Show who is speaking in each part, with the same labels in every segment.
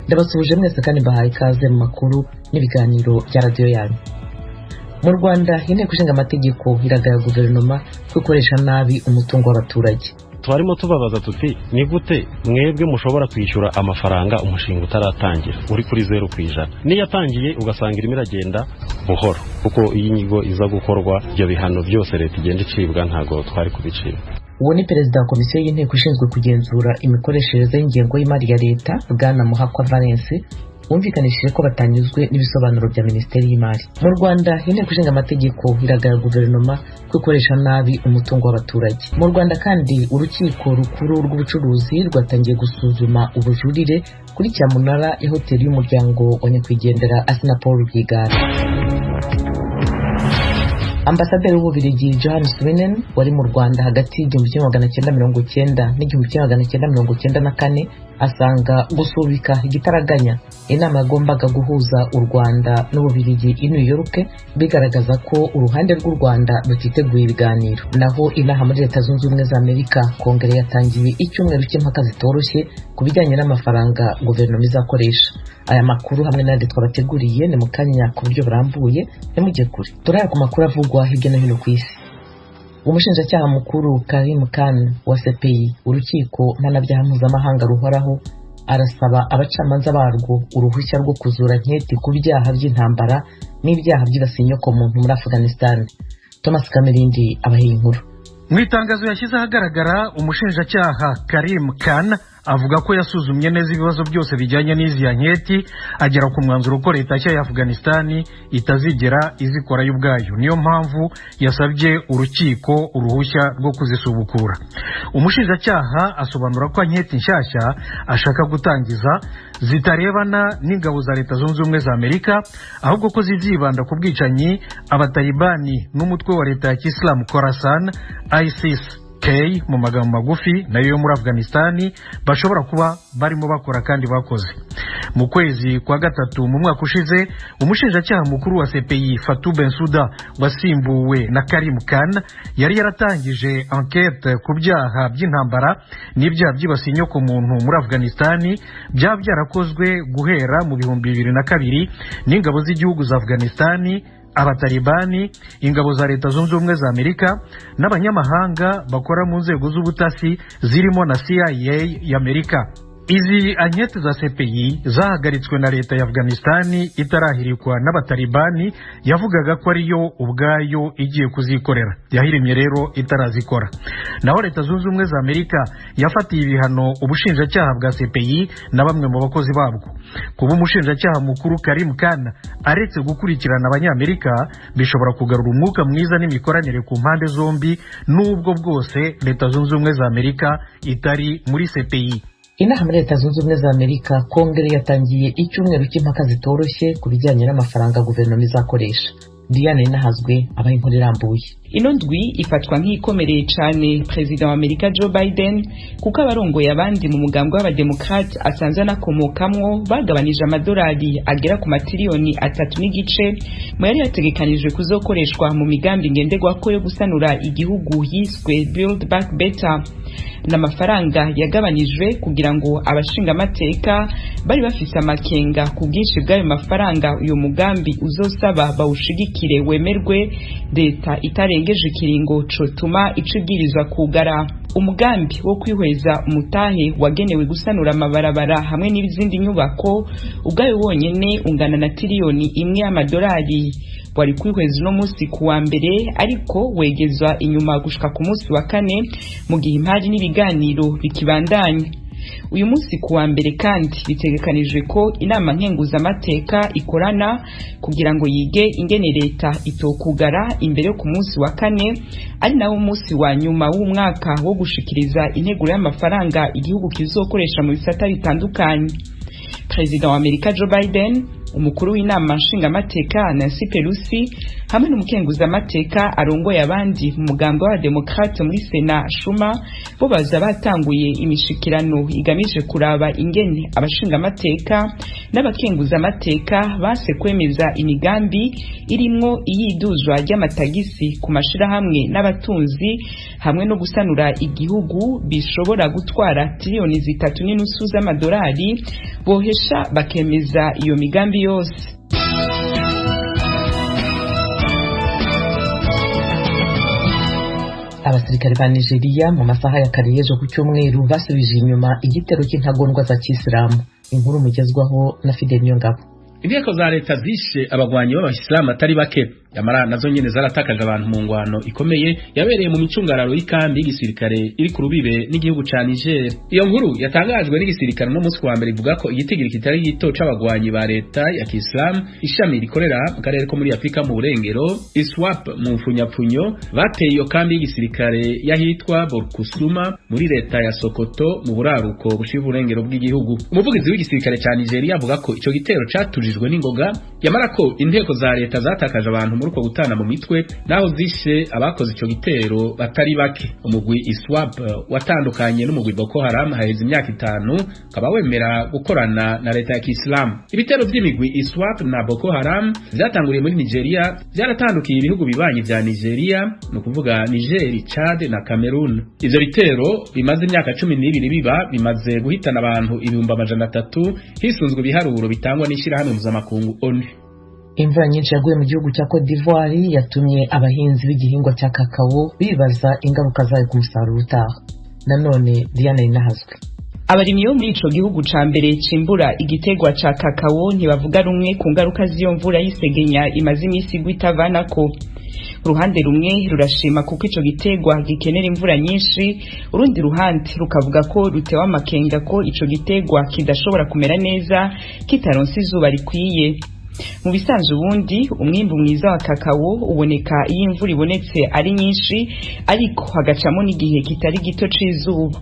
Speaker 1: ndabasubije mwese kandi bahaye ikaze mu makuru n'ibiganiro bya radiyo yanyu. Mu Rwanda inteko ishinga amategeko iragaya guverinoma ko ikoresha nabi umutungo w'abaturage.
Speaker 2: Twarimo tubabaza tuti ni gute mwebwe mushobora kwishyura amafaranga umushinga utaratangira uri kuri 0%, niyatangiye ugasanga irimo iragenda buhoro, kuko iyi nyigo iza gukorwa ibyo bihano byose leta igenda icibwa ntago twari kubicira.
Speaker 1: Uwo ni perezida wa komisiyo y'inteko ishinzwe kugenzura imikoreshereze y'ingengo y'imari ya leta Bwana Muhakwa Valence wumvikanishije ko batanyuzwe n'ibisobanuro bya Minisiteri y'Imari. Mu Rwanda inteko ishinga amategeko iragaya guverinoma ko ikoresha nabi umutungo w'abaturage. Mu Rwanda kandi urukiko rukuru rw'ubucuruzi rwatangiye gusuzuma ubujurire kuri cyamunara ya hoteli y'umuryango wa nyakwigendera Assinapol Rwigara. Ambasaderi w'Ububiligi Johannes Swinen wari mu Rwanda hagati y'1990 n'1994 asanga gusubika igitaraganya inama yagombaga guhuza u Rwanda n'Ububiligi i New York bigaragaza ko uruhande rw'u Rwanda rutiteguye ibiganiro. Naho inaha muri Leta Zunze Ubumwe za Amerika Kongere yatangiye icyumweru cy'impaka zitoroshye ku bijyanye n'amafaranga guverinoma izakoresha. Aya makuru hamwe n'andi twabateguriye ni mu kanya ku buryo burambuye, nimujye kure. Turaya ku makuru avugwa hirya no hino ku isi. Umushinjacyaha mukuru Karim Khan wa CPI, urukiko mpanabyaha mpuzamahanga ruhoraho, arasaba abacamanza barwo uruhushya rwo kuzura nketi ku byaha by'intambara n'ibyaha byibasiye inyokomuntu muri Afghanistan. Thomas Kamerindi abahiye inkuru.
Speaker 3: Mu itangazo yashyize ahagaragara, umushinjacyaha Karim Khan avuga ko yasuzumye neza ibibazo byose bijyanye n'izi nketi agera ku mwanzuro ko leta nshya ya Afghanistan itazigera izikora y'ubwayo. Niyo mpamvu yasabye urukiko uruhushya rwo kuzisubukura. Umushinjacyaha asobanura ko nketi nshyashya ashaka gutangiza zitarebana n'ingabo za Leta Zunze Ubumwe za Amerika, ahubwo ko zizibanda ku bwicanyi abatalibani n'umutwe wa leta ya Islam Khorasan ISIS mu magambo magufi nayo yo muri Afghanistan bashobora kuba barimo bakora kandi bakoze. Mu kwezi kwa gatatu mu mwaka ushize, umushinjacyaha mukuru wa CPI Fatou Bensouda wasimbuwe na Karim Khan yari yaratangije enquête ku byaha by'intambara n'ibyaha byibasiye inyokomuntu muri Afghanistan byarakozwe guhera mu 2002 n'ingabo z'igihugu za Afghanistan, abatalibani, ingabo za Leta Zunze Ubumwe za Amerika n'abanyamahanga bakora mu nzego z'ubutasi zirimo na CIA y'Amerika. Izi ankete za CPI zahagaritswe na leta ya Afghanistan itarahirikwa n'abatalibani yavugaga ko ariyo ubwayo igiye kuzikorera. Yahirimye rero itarazikora. Naho Leta Zunze Ubumwe za Amerika yafatiye ibihano ubushinjacyaha bwa CPI na bamwe mu bakozi babwo. Kuba umushinjacyaha mukuru Karim Khan aretse gukurikirana abanyamerika bishobora kugarura umwuka mwiza n'imikoranire ku mpande zombi, nubwo bwose Leta Zunze Ubumwe za Amerika itari muri CPI.
Speaker 1: Inaha muri Leta Zunze Ubumwe za Amerika Kongere yatangiye icyumweru cy'impaka zitoroshye ku bijyanye n'amafaranga guverinoma izakoresha. Diane Nahazwe abaye inkuru irambuye.
Speaker 4: Ino ndwi ifatwa nk'ikomereye cyane Perezida wa Amerika Joe Biden, kuko abarongoye abandi mu mugambi w'abademokrate asanze anakomokamwo bagabanije amadolari agera ku matiriyoni 3.5 mu yari yategekanijwe kuzokoreshwa mu migambi ngenderwako yo gusanura igihugu yiswe Build Back Better. N'amafaranga yagabanijwe kugira ngo abashinga amateka bari bafise amakenga ku bwinshi bw'ayo mafaranga uyu mugambi uzosaba bawushigikire wemerwe leta itarengeje ikiringo cotuma icibwirizwa kugara. Umugambi wo kwihweza umutahe wagenewe gusanura amabarabara hamwe n'izindi nyubako ubwayo wonyene ungana na tiriyoni 1 y'amadolari. Wari kwihweza no munsi kuwa mbere, ariko wegezwa inyuma gushika ku munsi wa kane mu gihe impari n'ibiganiro bikibandanya. Uyu munsi kuwa mbere kandi bitegekanijwe ko inama nkenguzamateka ikorana kugira ngo yige ingene leta itokugara imbere yo ku munsi wa kane, ari nawo munsi wa nyuma w'umwaka wo gushikiriza integuro y'amafaranga igihugu kizokoresha mu bisata bitandukanye. Perezida wa Amerika Joe Biden umukuru w'inama nshingamateka Nancy Pelosi hamwe n'umukenguzamateka arongoye abandi mu mugambi w'abademokrate muri Sena Schumer bo baza batanguye imishikirano igamije kuraba ingene abashingamateka n'abakenguzamateka base kwemeza imigambi irimwo iyiduzwa ry'amatagisi ku mashirahamwe n'abatunzi hamwe no gusanura igihugu bishobora gutwara trillioni 3.5 z'amadolari bohesha bakemeza iyo migambi yose.
Speaker 1: Abasirikare ba Nigeria mu masaha ya kare y'ejo ku cyumweru basubije inyuma igitero cy'intagondwa za Kisilamu. Inkuru mugezwaho na Fidel Nyongabo.
Speaker 5: Inteko za leta zishe abagwanyi b'abasilamu atari bake, yamara nazo nyene zaratakaje abantu mu ngwano ikomeye yabereye mu micungararo y'ikambi y'igisirikare iri ku rubibe n'igihugu ca Niger. Iyo nkuru yatangajwe n'igisirikare no munsi wa mbere ivuga ko igitigiri kitari gito c'abagwanyi ba leta ya Kisilamu ishami rikorera mu karere ko muri Afrika mu burengero ISWAP mu mfunyapfunyo bateye iyo kambi y'igisirikare yahitwa Borkusuma muri leta ya Sokoto mu buraruko bushiye uburengero bw'igihugu. Umuvugizi w'igisirikare ca Nigeria avuga ko ico gitero catujijwe n'ingoga, yamara ko inteko za leta zatakaje abantu muri uko gutana mu mitwe naho zishe abakoze ico gitero batari bake. Umugwi ISWAP watandukanye n'umugwi Boko Haram haheze imyaka 5 kaba wemera gukorana na leta ya Kisilamu. Ibitero by'imigwi ISWAP na Boko Haram byatanguriye muri Nigeria, byaratandukiye ibihugu bibanyi vya Nigeria no kuvuga Niger, Chad na Cameroon. Ivyo bitero bimaze imyaka 12 biba bimaze guhitana abantu 300 hisunzwe biharuro bitangwa n'ishirahamwe mpuzamakungu ONU.
Speaker 1: Imvura nyinshi yaguye mu gihugu cya Cote d'Ivoire yatumye abahinzi b'igihingwa cya kakao bibaza ingaruka zayo ku musaruro utaha. Nanone Diana Inahazwe.
Speaker 4: Abarimyi bo muri ico gihugu ca mbere cimbura igitegwa ca kakao ntibavuga rumwe ku ngaruka z'iyo mvura y'isegenya imaze imisi gwitavanako. Uruhande rumwe rurashima kuko ico gitegwa gikenera imvura nyinshi, urundi ruhande rukavuga ko rutewa amakenga ko ico gitegwa kidashobora kumera neza kitaronse izuba rikwiye. Mu bisanzwe ubundi umwimbu mwiza wa kakao uboneka iyo imvura ibonetse ari nyinshi, ariko hagacamo n'igihe kitari gito c'izuba.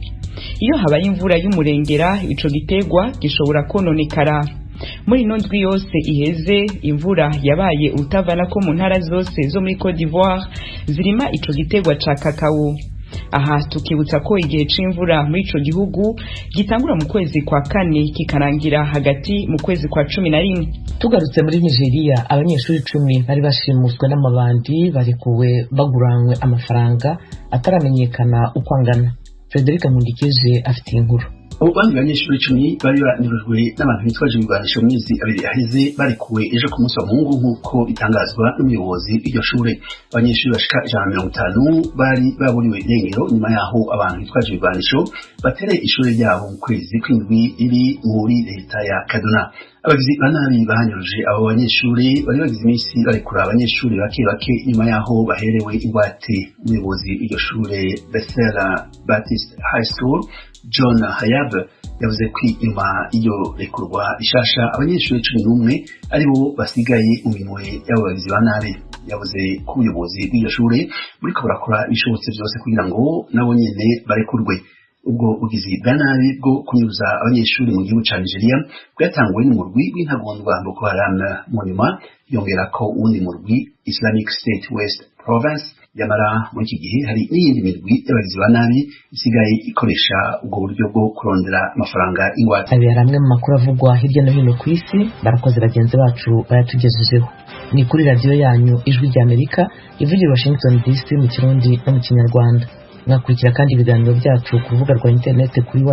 Speaker 4: Iyo habaye imvura y'umurengera ico gitegwa gishobora kononekara. Muri ndwi yose iheze imvura yabaye utavana ko mu ntara zose zo muri Cote d'Ivoire zirima ico gitegwa ca kakao. Aha tukibutsa ko igihe c'imvura muri ico gihugu gitangura mu kwezi kwa 4 kikarangira hagati mu kwezi kwa 11.
Speaker 1: Tugarutse muri Nigeria, abanyeshuri 10 bari bashimuswe n'amabandi barekuwe baguranwe amafaranga ataramenyekana uko angana. Frederic Mundikije afite inkuru.
Speaker 6: Abandi banyeshuri 10 bari banirujwe n'abantu bitwaje ibigwanisho mu mizi abiri aheze barekuwe ejo ku munsi wa Mungu nk'uko bitangazwa n'umuyobozi w'iryo shure. Abanyeshuri bashika 150 bari baburiwe irengero nyuma yaho abantu bitwaje ibigwanisho batereye ishure ryabo mu kwezi kw'indwi iri muri leta ya Kaduna. Abagizi banabi bahanyuruje abo banyeshuri bari bagize imisi barekura abanyeshuri bake nyuma yaho baherewe ingwate. Umuyobozi w'iryo shure Bethel Baptist High School John Hayab yavuze ko nyuma iyo rekurwa ishasha abanyeshuri 11 aribo basigaye mu minwe y'abo bagizi banabi. Yavuze ko ubuyobozi bw'iryo shure buriko burakora ibishobotse byose kugira ngo nabo nyene barekurwe. Ubwo bugizi bwa nabi bwo kunyuza abanyeshuri mu gihugu ca Nigeria bwatanguwe n'umurwi w'intagondwa Boko Haram, mu nyuma yongera ko uwundi murwi Islamic State West Province. Yamara muri iki gihe hari n'iyindi mirwi y'abagizi ba nabi isigaye ikoresha ubwo buryo bwo kurondera amafaranga ingwate.
Speaker 1: Abi haramwe mu makuru avugwa hirya no hino ku isi, barakoze bagenzi bacu bayatugejejeho. Ni kuri radio yanyu Ijwi ry'Amerika ivugira Washington DC mu Kirundi no mu Kinyarwanda. Mwakurikira kandi ibiganiro byacu ku rubuga rwa internet kuri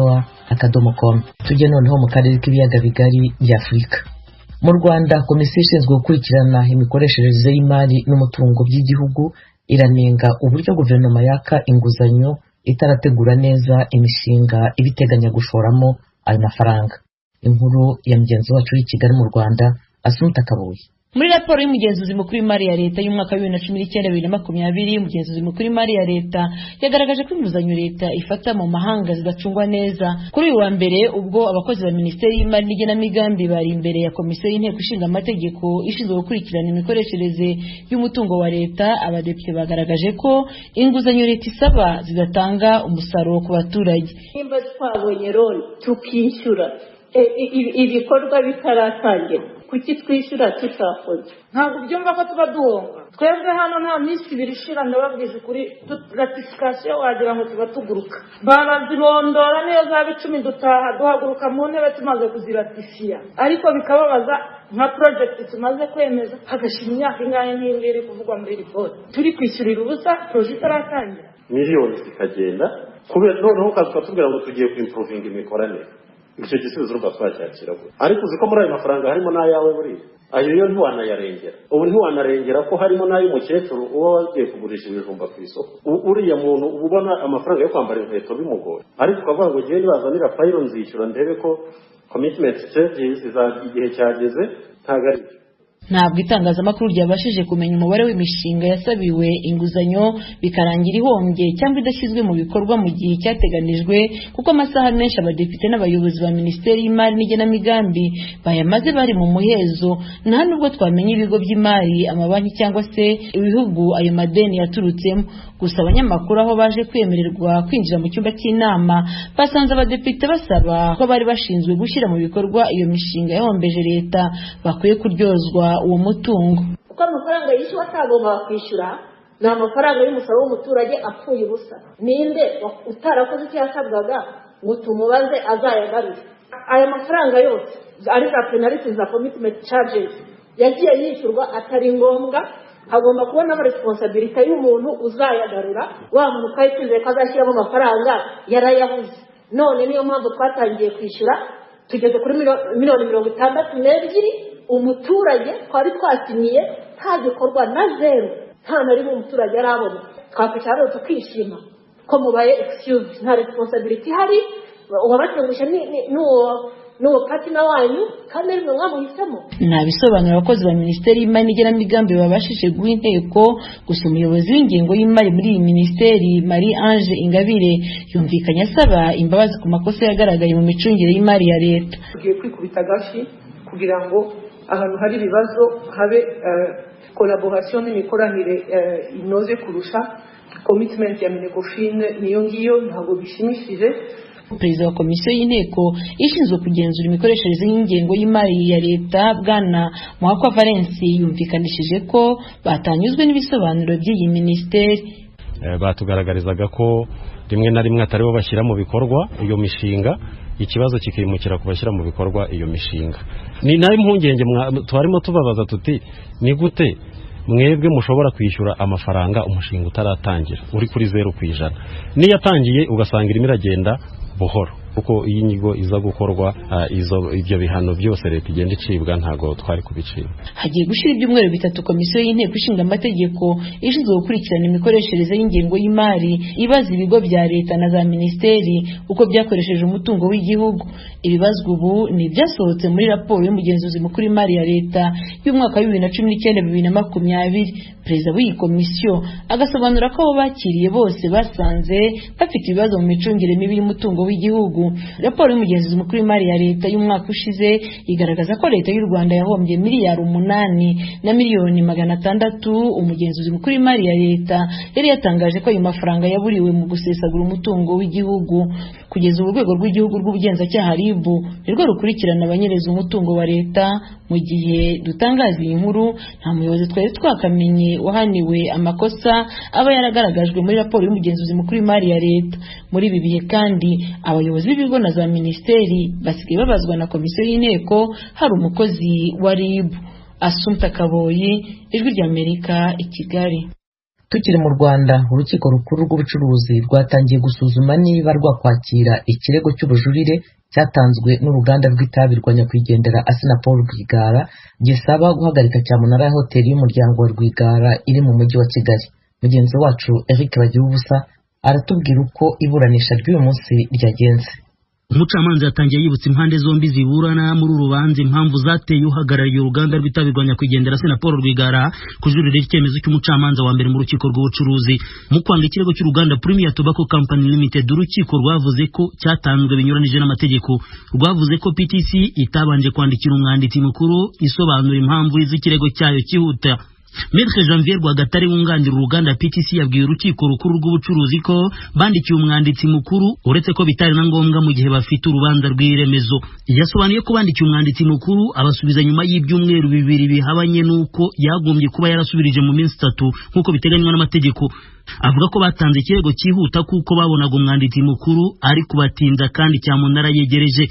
Speaker 1: wa3.radio.com. Tujye noneho mu karere k'ibiyaga bigari bya Afurika. Mu Rwanda, komisiyo ishinzwe gukurikirana imikoreshereze y'imari n'umutungo by'igihugu iranenga uburyo guverinoma yaka inguzanyo itarategura neza imishinga ibiteganya gushoramo ayo mafaranga. Inkuru ya mugenzi wacu w'i Kigali mu Rwanda, Asumta Kabuye.
Speaker 7: Muri raporo y'umugenzuzi mukuru w'imari ya leta y'umwaka wa 2019-2020, umugenzuzi mukuru w'imari ya leta yagaragaje ko inguzanyo leta ifata mu mahanga zidacungwa neza. Kuri uyu wa mbere, ubwo abakozi ba Minisiteri y'Imari n'Igenamigambi bari imbere ya komisiyo y'inteko ishinga amategeko ishinzwe gukurikirana imikoreshereze y'umutungo wa leta, abadepite bagaragaje ko inguzanyo leta isaba zidatanga umusaruro ku baturage.
Speaker 8: Nimba twabonye loan tukishyura ibikorwa bitaratangira, kuki twishyura tutakoze? Ntabwo byumva ko tuba duhomba. Twebwe hano nta minsi ibiri ishira ndababwiza kuri ratification wagira ngo tuba tuguruka, barazirondora niyo zaba 10 dutaha duhaguruka mu ntebe tumaze kuziratifiya, ariko bikababaza nka project tumaze kwemeza hagashira imyaka ingahe n'ingere kuvugwa muri report, turi kwishyurira ubusa project itaratangira,
Speaker 2: miliyoni zikagenda kubera noneho ukatubwira ngo tugiye kuimprovinga imikoranire. Icyo gisubizo urumva twacyakira gute? Ariko uziko muri ayo mafaranga harimo n'ayawe buri ayo yo ntiwanayarengera. Ubu ntiwanarengera ko harimo n'ay'umukecuru uwo wagiye kugurisha ibijumba ku isoko. Uriya muntu ubona amafaranga yo kwambara inkweto bimugoye, ariko ukavuga ngo gihe nibazanira fayiro nzishyura ndebe ko commitment changes igihe cyageze. Ntabwo ari
Speaker 7: ntabwo itangazamakuru ryabashije kumenya umubare w'imishinga yasabiwe inguzanyo bikarangira ihombye cyangwa idashyizwe mu bikorwa mu gihe cyateganijwe, kuko amasaha menshi abadepite n'abayobozi ba Minisiteri y'Imari n'Igenamigambi bayamaze bari mu muhezo. Nta nubwo twamenya ibigo by'imari, amabanki cyangwa se ibihugu ayo madeni yaturutsemo. Gusa abanyamakuru aho baje kwemererwa kwinjira mu cyumba cy'inama basanze abadepite basaba ko bari bashinzwe gushyira mu bikorwa iyo mishinga yahombeje leta bakwiye kuryozwa uwo mutungo.
Speaker 8: Kuko amafaranga yishyuwe atagomba kwishyura ni amafaranga y'umusoro w'umuturage apfuye ubusa. Ninde utarakoze icyo yasabwaga ngo tumubaze azayagarure? Aya mafaranga yose ari za penalties za commitment charges yagiye yishyurwa atari ngombwa, hagomba kubona responsibility y'umuntu uzayagarura. Wa muntu twayiteze ko azashyiramo amafaranga yarayabuze. None niyo mpamvu twatangiye kwishyura, tugeze kuri miliyoni 62. Umuturage twari twasinyiye nta gikorwa na zero, nta na rimwe umuturage arabona. Twakwicara tukishima ko mubaye excuse, nta responsibility hari, uwabatengusha n'uwo partner wanyu kandi rimwe mwamuhisemo.
Speaker 7: Nta bisobanuro abakozi ba Minisiteri y'Imari n'Igenamigambi babashije guha inteko. Gusa umuyobozi w'ingengo y'imari muri iyi minisiteri Marie Ange Ingabire yumvikanye asaba imbabazi ku makosa yagaragaye mu micungire y'imari ya leta.
Speaker 8: Tugiye kwikubita gashi kugira ngo ahantu hari ibibazo habe collaboration n'imikoranire inoze kurusha. Commitment ya Minecofin niyo ngiyo ntabwo bishimishije.
Speaker 7: Perezida wa komisiyo y'inteko ishinzwe kugenzura imikoreshereze y'ingengo y'imari ya leta Bwana Muhakwa Valence yumvikanishije ko batanyuzwe n'ibisobanuro by'iyi minisiteri.
Speaker 2: Batugaragarizaga ko rimwe na rimwe atari bo bashyira mu bikorwa iyo mishinga, ikibazo kikimukira kubashyira mu bikorwa iyo mishinga. Ni nayo impungenge twarimo tubabaza tuti ni gute mwebwe mushobora kwishyura amafaranga umushinga utaratangira uri kuri 0%, niyo yatangiye ugasanga irimo iragenda buhoro, kuko iyi nyigo iza gukorwa ibyo bihano byose leta igenda icibwa ntago twari kubicira.
Speaker 7: Hagiye gushira ibyumweru 3 komisiyo y'inteko ishinga amategeko ishinzwe gukurikirana imikoreshereze y'ingengo y'imari ibaza ibigo bya leta na za minisiteri uko byakoresheje umutungo w'igihugu. Ibibazwa ubu ni ibyasohotse muri raporo y'umugenzuzi mukuru w'imari ya leta y'umwaka wa 2019-2020. Perezida w'iyi komisiyo agasobanura ko abo bakiriye bose basanze bafite ibibazo mu micungire mibi y'umutungo w'igihugu. Raporo y'umugenzuzi mukuru w'imari ya leta y'umwaka ushize igaragaza ko leta y'u Rwanda yahombye miliyari 8 na miliyoni 600. Umugenzuzi mukuru w'imari ya leta yari yatangaje ko ayo mafaranga yaburiwe mu gusesagura umutungo w'igihugu. Kugeza ubu urwego rw'igihugu rw'ubugenzacyaha RIB nirwo rukurikirana abanyereza umutungo wa leta. Mu gihe dutangaza iyi nkuru nta muyobozi twari twakamenye wahaniwe amakosa aba yaragaragajwe muri raporo y'umugenzuzi mukuru w'imari ya leta. Muri ibi bihe kandi abayobozi b'ibigo na za minisiteri basigaye babazwa na komisiyo y'inteko hari umukozi wa RIB. Assumpta Kaboyi, Ijwi ry'Amerika, i Kigali.
Speaker 1: Tukiri mu Rwanda, urukiko rukuru rw'ubucuruzi rwatangiye gusuzuma niba rwakwakira ikirego cy'ubujurire cyatanzwe n'uruganda rw'itabi rwa nyakwigendera Assinapol Rwigara gisaba guhagarika cyamunara ya hoteli y'umuryango wa Rwigara iri mu mujyi wa Kigali. Mugenzi wacu Eric Bagirubusa aratubwira uko iburanisha ry'uyu munsi ryagenze.
Speaker 9: Umucamanza yatangiye yibutsa impande zombi ziburana muri urubanza impamvu zateye uhagarariye uruganda rw'itabi rwa nyakwigendera Assinapol Rwigara kujurira icyemezo cy'umucamanza wa mbere mu rukiko rw'ubucuruzi. Mu kwanga ikirego cy'uruganda Premier Tobacco Company Limited, urukiko rwavuze ko cyatanzwe binyuranije n'amategeko. Rwavuze ko PTC itabanje kwandikira umwanditsi mukuru isobanura impamvu z'ikirego cyayo cyihuta. Maître Janvier Rwagatare wunganira uruganda PTC yabwiye urukiko rukuru rw'ubucuruzi ko bandikiye umwanditsi mukuru uretse ko bitari na ngombwa mu gihe bafite urubanza rw'iremezo. Yasobanuye ko bandikiye umwanditsi mukuru abasubiza nyuma y'ibyumweru bibiri bihabanye nuko yagombye kuba yarasubirije mu minsi 3 nkuko biteganywa n'amategeko. Avuga ko batanze ikirego cyihuta kuko babonaga umwanditsi mukuru ari kubatinza kandi cyamunara yegereje.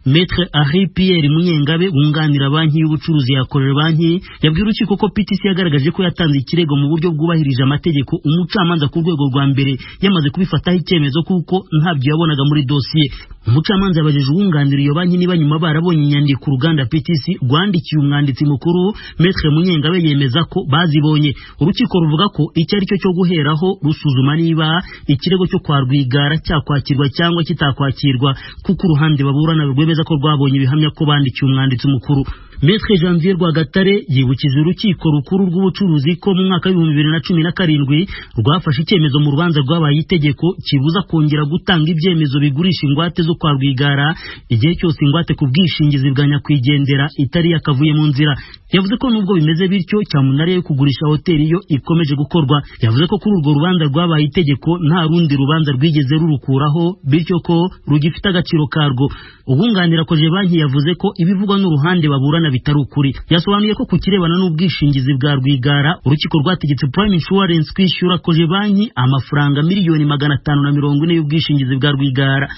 Speaker 9: Maître Henri Pierre Munyengabe wunganira banki y'ubucuruzi yakorera banki yabwiye urukiko ko PTC yagaragaje ko yatanze ikirego mu buryo bwubahirije amategeko umucamanza ku rwego rwa mbere yamaze kubifataho icyemezo kuko ntabyo yabonaga muri dosiye. Umucamanza yabajeje uwunganira iyo banki niba nyuma barabonye inyandiko uruganda PTC rwandikiye umwanditsi mukuru. Maître Munyengabe yemeza ko bazibonye. Urukiko ruvuga ko icyo ari cyo cyo guheraho rusuzuma niba ikirego cyo kwa Rwigara cyakwakirwa cyangwa kitakwakirwa kuko uruhande baburana rwemeza ko rwabonye ibihamya ko bandikiye umwanditsi mukuru. Maître Janvier Rwagatare yibukije urukiko rukuru rw'ubucuruzi ko mu mwaka wa 2017 rwafashe icyemezo mu rubanza rwabaye itegeko kibuza kongera gutanga ibyemezo bigurisha ingwate zo kwa Rwigara igihe cyose ingwate ku bwishingizi bwa nyakwigendera itari yakavuye mu nzira. Yavuze ko nubwo bimeze bityo cyamunara yo kugurisha hoteli yo ikomeje gukorwa. Yavuze ko kuri urwo rubanza rwabaye itegeko nta rundi rubanza rwigeze rurukuraho bityo ko rugifite agaciro karwo. Ubunganira koje banki yavuze ko ibivugwa n'uruhande baburana bitari ukuri. Yasobanuye ko kukirebana n'ubwishingizi bwa Rwigara urukiko rwategetse Prime Insurance kwishyura koje banki amafaranga miliyoni 540 y'ubwishingizi bwa Rwigara.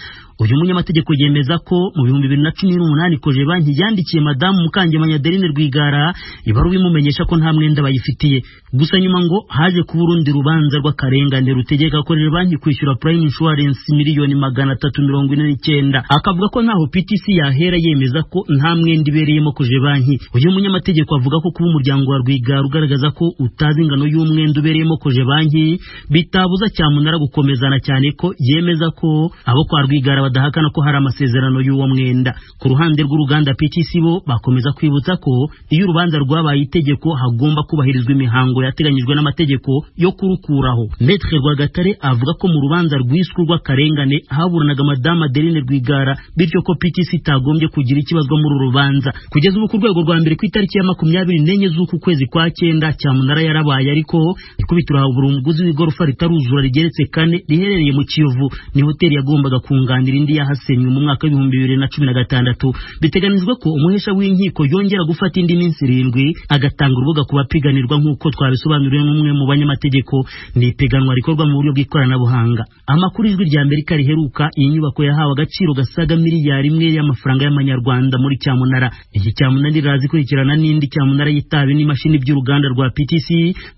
Speaker 9: Uyu munyamategeko yemeza ko mu 2018 koje banki yandikiye Madamu Mukangemanyi Adeline Rwigara ibaruwa imumenyesha ko nta mwenda bayifitiye. Gusa nyuma ngo haje kuba urundi rubanza rw'akarengane rutegeka koje banki kwishyura Prime Insurance miliyoni 349. Akavuga ko ntaho PTC yahera yemeza ko nta mwenda ibereyemo koje banki. Uyu munyamategeko avuga ko kuba umuryango wa Rwigara ugaragaza ko utazi ingano y'umwenda ubereyemo koje banki bitabuza cyamunara gukomezana, cyane ko yemeza ko abo kwa Rwigara badahakana ko hari amasezerano y'uwo mwenda. Ku ruhande rw'uruganda PTC bo bakomeza kwibutsa ko iyo urubanza rwabaye itegeko hagomba kubahirizwa imihango yateganyijwe n'amategeko yo kurukuraho. Maître Rwagatare avuga ko mu rubanza rwiswe rw'akarengane haburanaga Madame Adeline Rwigara bityo ko PTC itagombye kugira ikibazwa muri uru rubanza. Kugeza ubu ku rwego rwa mbere ku itariki ya 24 z'uku kwezi kwa 9 cyamunara yarabaye, ariko ikubitira umuguzi w'igorofa ritaruzura rigeretse 4 riherereye mu Kiyovu ni hoteli yagombaga kunganira indi yahasenywe mu mwaka wa 2016. Biteganijwe ko umuhesha w'inkiko yongera gufata indi minsi 7 agatanga urubuga ku bapiganirwa nk'uko twabisobanuriwe n'umwe mu banyamategeko. Ni ipiganwa rikorwa mu buryo bw'ikoranabuhanga. Amakuru ijwi rya Amerika riheruka iyi nyubako yahawe agaciro gasaga miliyari 1 y'amafaranga y'amanyarwanda muri cyamunara. Iki cyamunara rirazi kurikirana n'indi cyamunara y'itabi n'imashini by'uruganda rwa PTC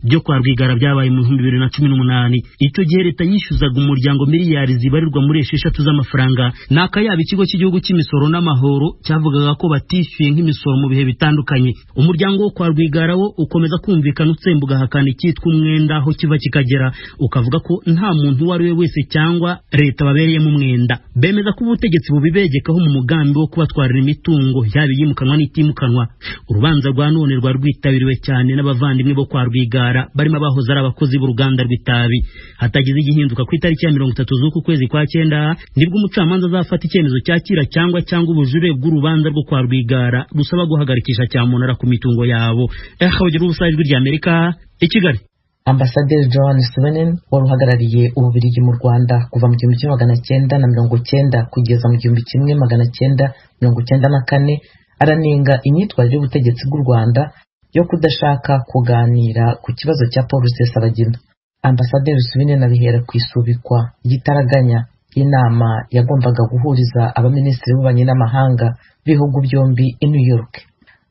Speaker 9: byo kwa Rwigara byabaye mu 2018. Icyo gihe leta yishyuzaga umuryango miliyari zibarirwa muri 6 z'amafaranga. Nakayaba ikigo cy'igihugu cy'imisoro n'amahoro cyavugaga ko batishyuye nk'imisoro mu bihe bitandukanye. Umuryango wo kwa Rwigara wo ukomeza kumvikana utsembuga hakana icyitwa umwenda aho kiva kikagera, ukavuga ko nta muntu wari we wese cyangwa leta babereyemo umwenda. Bemeza ko ubutegetsi bubibegekaho mu mugambi wo kubatwarira imitungo yaba yimukanwa n'itimukanwa. Urubanza rwa none rwa rwitabiriwe cyane n'abavandimwe bo kwa Rwigara barimo abahoze ari abakozi b'uruganda rw'itabi. Hatagize igihinduka ku itariki ya 30 z'uku kwezi kwa 9 nibwo umucamanza azafata icyemezo cyakira cyangwa ubujurire bw'urubanza rwo kwa Rwigara rusaba guhagarikisha cyamunara ku mitungo yabo. Bagira ubusayirwe rya Amerika i Kigali.
Speaker 1: Ambasaderi John Swinen wari uhagarariye Ububiligi mu Rwanda kuva mu 1990 kugeza mu 1994 aranenga imyitwarire y'ubutegetsi bw'u Rwanda yo kudashaka kuganira ku kibazo cya Paul Rusesabagina. Ambasaderi Swinen abihera ku isubikwa ry'itaraganya inama yagombaga guhuriza abaminisitiri b'ububanyi n'amahanga b'ibihugu byombi i New York.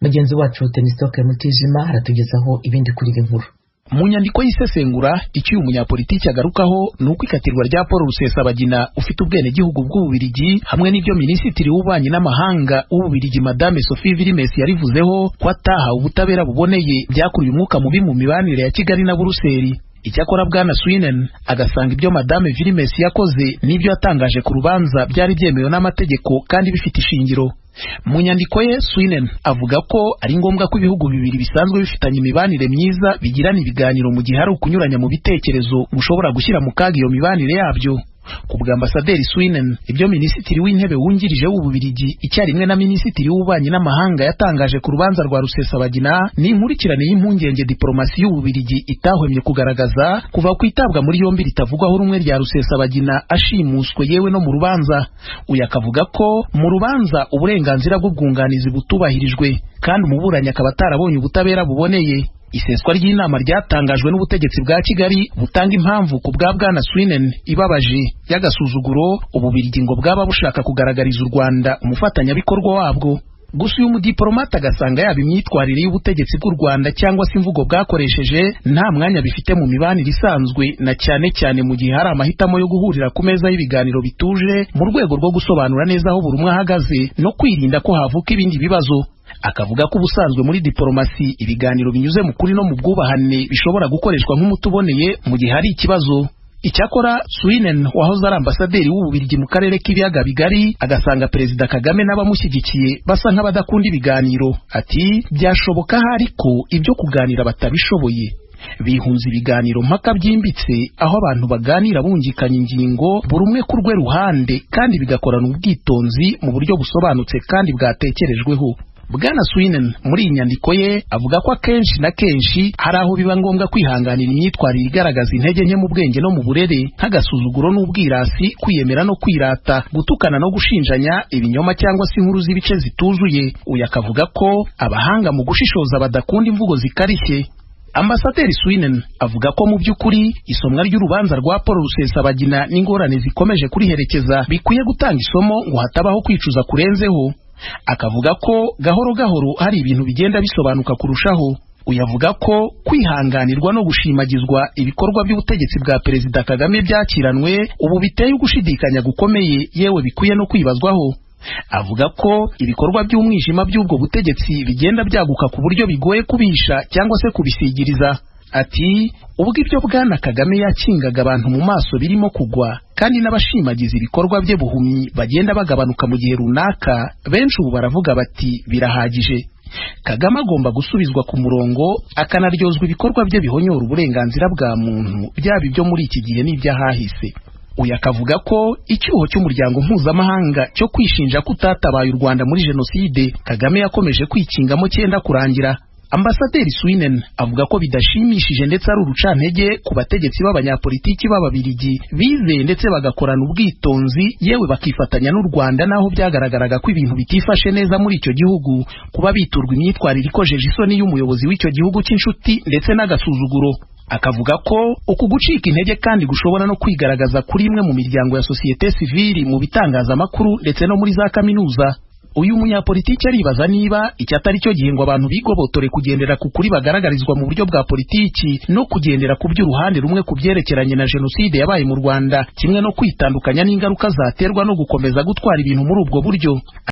Speaker 1: Mugenzi wacu Temistoke Mutijima aratugezaho ibindi kuri iyi nkuru.
Speaker 10: Mu nyandiko y'isesengura icyo umunyapolitiki agarukaho nuko ikatirwa rya Paul Rusesabagina ufite ubwene gihugu bw'Ububiligi hamwe n'ibyo minisitiri w'ububanyi n'amahanga w'Ububiligi Madame Sophie Villemes yarivuzeho ko ataha ubutabera buboneye byakuruye umwuka mubi mu mibanire ya Kigali na Buruseli. Icyakora Bwana Swinen agasanga ibyo Madame Villemes yakoze n'ibyo yatangaje ku rubanza byari byemewe n'amategeko kandi bifite ishingiro. Mu nyandiko ye Swinen avuga ko ari ngombwa ko ibihugu bibiri bisanzwe bifitanye imibanire myiza bigirana ibiganiro mu gihe hari ukunyuranya mu bitekerezo mushobora gushyira mu kaga iyo mibanire yabyo. ku bwa ambasaderi Swinen ibyo minisitiri w'intebe wungirije w'Ububiligi icyarimwe na minisitiri w'ububanyi n'amahanga yatangaje ku rubanza rwa Rusesabagina ni inkurikirane y'impungenge diplomasi y'Ububiligi itahwemye kugaragaza kuva ku itabwa muri yombi ritavugwaho rumwe rya Rusesabagina ashimuswe yewe no mu rubanza. Uyu akavuga ko mu rubanza uburenganzira bw'ubwunganizi butubahirijwe kandi umuburanyi akaba atarabonye ubutabera buboneye. Iseswa ry'inama ryatangajwe n'ubutegetsi bwa Kigali butanga impamvu ku bwa Bwana Swinen ibabaje y'agasuzuguro Ububiligi ngo bwaba bushaka kugaragariza u Rwanda umufatanyabikorwa wabwo. Gusa uyu mudiplomate agasanga yaba imyitwarire y'ubutegetsi bw'u Rwanda cyangwa se imvugo bwakoresheje nta mwanya bifite mu mibanire isanzwe, na cyane cyane mu gihe hari amahitamo yo guhurira ku meza y'ibiganiro bituje mu rwego rwo gusobanura neza aho buri umwe ahagaze no kwirinda ko havuka ibindi bibazo. Akavuga ko ubusanzwe muri diplomasi ibiganiro binyuze mu kuri no mu bwubahane bishobora gukoreshwa nk'umuti uboneye mu gihe hari ikibazo. Icyakora Swinen wahoze ari ambasaderi w'Ububiligi mu karere k'ibiyaga bigari agasanga Perezida Kagame n'abamushyigikiye basa nk'abadakunda ibiganiro. Ati byashoboka ariko ibyo kuganira batabishoboye, bihunza ibiganiro mpaka byimbitse aho abantu baganira bungikanya ingingo buri umwe ku rwe ruhande kandi bigakorana ubwitonzi mu buryo busobanutse kandi bwatekerejweho. Bwana Swinen muri iyi nyandiko ye avuga ko akenshi na kenshi hari aho biba ngombwa kwihanganira imyitwarire igaragaza intege nke mu bwenge no mu burere nk'agasuzuguro n'ubwirasi, kwiyemera no kwirata, gutukana no gushinjanya, ibinyoma cyangwa se inkuru z'ibice zituzuye. Uyu akavuga ko abahanga mu gushishoza badakunda imvugo zikarishye. Ambasaderi Swinen avuga ko mu by'ukuri isomwa ry'urubanza rwa Paul Rusesabagina n'ingorane zikomeje kuriherekeza bikwiye gutanga isomo ngo hatabaho kwicuza kurenzeho. Akavuga ko gahoro gahoro hari ibintu bigenda bisobanuka kurushaho. Uyavuga ko kwihanganirwa no gushimagizwa ibikorwa by'ubutegetsi bwa Perezida Kagame byakiranwe ubu biteye ugushidikanya gukomeye yewe bikwiye no kwibazwaho. Avuga ko ibikorwa by'umwijima by'ubwo butegetsi bigenda byaguka ku buryo bigoye kubihisha cyangwa se kubisigiriza. Ati ubwo ibyo Bwana Kagame yakingaga abantu mu maso birimo kugwa kandi n'abashimagiza ibikorwa bye buhumyi bagenda bagabanuka mu gihe runaka, benshi ubu baravuga bati birahagije. Kagame agomba gusubizwa ku murongo akanaryozwa ibikorwa bye bihonyora uburenganzira bwa muntu byaba ibyo muri iki gihe n'ibyahahise. Uyu akavuga ko icyuho cy'umuryango mpuzamahanga cyo kwishinja kutatabaye u Rwanda muri jenoside Kagame yakomeje kwikingamo cyenda kurangira. Ambasaderi Swinen avuga ko bidashimishije ndetse ari urucantege ku bategetsi b'abanyapolitiki b'Ababiligi bizeye ndetse bagakorana ubwitonzi yewe bakifatanya n'u Rwanda naho byagaragaraga ko ibintu bitifashe neza muri icyo gihugu, kuba biturwa imyitwarire ikojeje isoni y'umuyobozi w'icyo gihugu cy'inshuti ndetse n'agasuzuguro. Akavuga ko uku gucika intege kandi gushobora no kwigaragaza kuri imwe mu miryango ya sosiyete sivili mu bitangazamakuru ndetse no muri za kaminuza. Uyu munyapolitiki aribaza niba icyo atari cyo gihe ngo abantu bigobotore kugendera ku kuri bagaragarizwa mu buryo bwa politiki no kugendera ku by'uruhande rumwe ku byerekeranye na jenoside yabaye mu Rwanda, kimwe no kwitandukanya n'ingaruka zaterwa no gukomeza gutwara ibintu muri ubwo buryo.